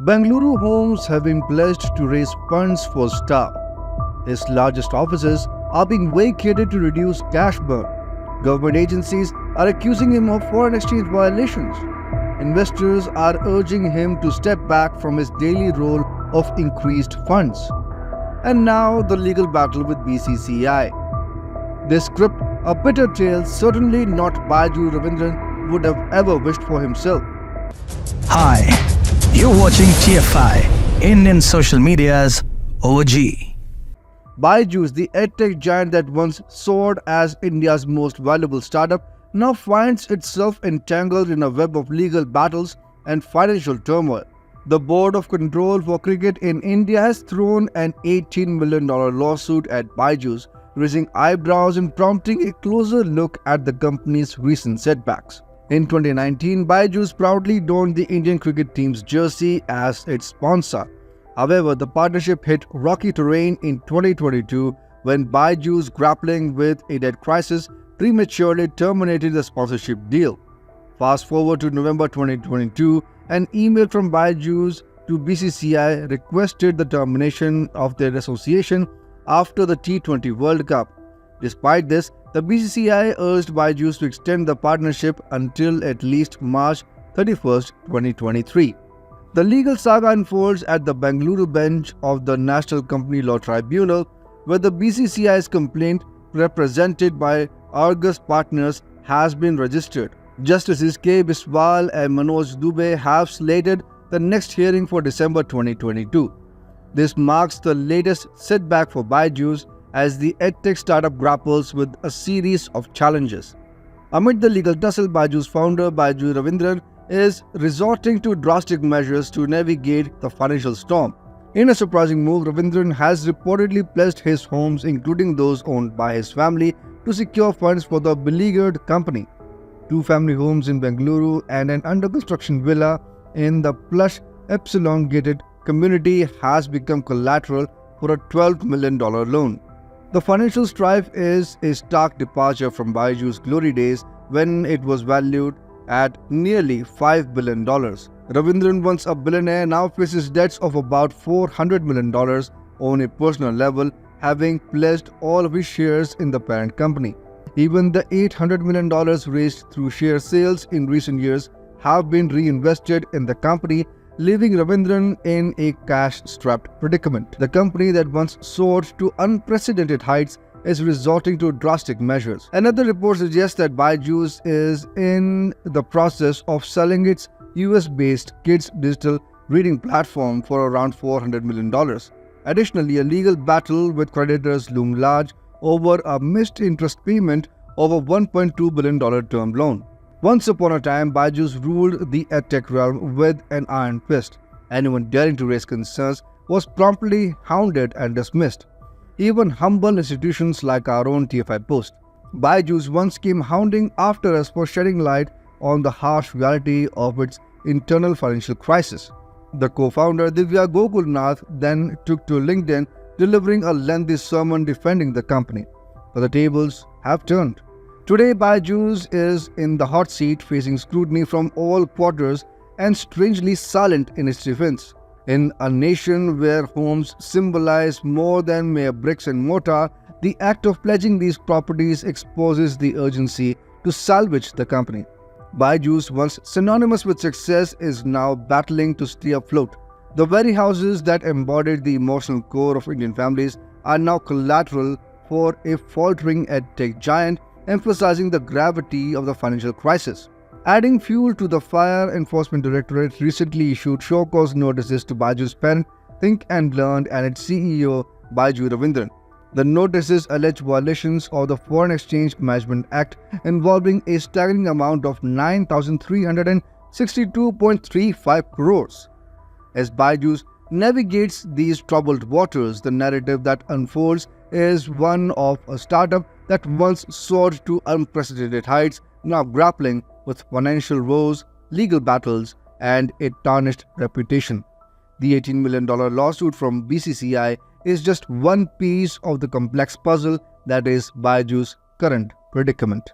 Bengaluru homes have been pledged to raise funds for staff. His largest offices are being vacated to reduce cash burn. Government agencies are accusing him of foreign exchange violations. Investors are urging him to step back from his daily role of increased funds. And now the legal battle with BCCI. They script a bitter tale certainly not Byju Ravindran would have ever wished for himself. Hi, you're watching TFI, Indian social media's OG. Byju, the edtech giant that once soared as India's most valuable startup, now finds itself entangled in a web of legal battles and financial turmoil. The Board of Control for Cricket in India has thrown an $18 million lawsuit at Byju, raising eyebrows and prompting a closer look at the company's recent setbacks. In 2019, Byju proudly donned the Indian cricket team's jersey as its sponsor. However, the partnership hit rocky terrain in 2022 when Byju, grappling with a debt crisis, prematurely terminated the sponsorship deal. Fast forward to November 2022, an email from Byju to BCCI requested the termination of their association after the T20 World Cup. Despite this, the BCCI urged Byju to extend the partnership until at least March 31, 2023. The legal saga unfolds at the Bengaluru bench of the National Company Law Tribunal, where the BCCI's complaint, represented by Argus Partners, has been registered. Justices K. Biswal and Manoj Dubey have slated the next hearing for December 2022. This marks the latest setback for Byju as the edtech startup grapples with a series of challenges. Amid the legal tussle, Byju's founder, Byju Ravindran, is resorting to drastic measures to navigate the financial storm. In a surprising move, Ravindran has reportedly pledged his homes, including those owned by his family, to secure funds for the beleaguered company. 2 family homes in Bengaluru and an under-construction villa in the plush Epsilon-gated community has become collateral for a $12 million loan. The financial strife is a stark departure from Byju's glory days when it was valued at nearly $5 billion. Ravindran, once a billionaire, now faces debts of about $400 million on a personal level, having pledged all of his shares in the parent company. Even the $800 million raised through share sales in recent years have been reinvested in the company, leaving Ravindran in a cash-strapped predicament. The company that once soared to unprecedented heights is resorting to drastic measures. Another report suggests that Byju is in the process of selling its US-based kids' digital reading platform for around $400 million. Additionally, a legal battle with creditors looms large over a missed interest payment of a $1.2 billion term loan. Once upon a time, Byju ruled the edtech realm with an iron fist. Anyone daring to raise concerns was promptly hounded and dismissed. Even humble institutions like our own TFI Post. Byju once came hounding after us for shedding light on the harsh reality of its internal financial crisis. The co-founder Divya Gokulnath then took to LinkedIn, delivering a lengthy sermon defending the company. But the tables have turned. Today, Byju is in the hot seat, facing scrutiny from all quarters and strangely silent in its defense. In a nation where homes symbolize more than mere bricks and mortar, the act of pledging these properties exposes the urgency to salvage the company. Byju, once synonymous with success, is now battling to stay afloat. The very houses that embodied the emotional core of Indian families are now collateral for a faltering edtech giant, emphasizing the gravity of the financial crisis. Adding fuel to the fire, Enforcement Directorate recently issued show-cause notices to Byju's parent, Think and Learn, and its CEO, Byju Ravindran. The notices allege violations of the Foreign Exchange Management Act involving a staggering amount of 9,362.35 crores. As Byju navigates these troubled waters, the narrative that unfolds is one of a startup that once soared to unprecedented heights, now grappling with financial woes, legal battles, and a tarnished reputation. The $18 million lawsuit from BCCI is just one piece of the complex puzzle that is Byju's current predicament.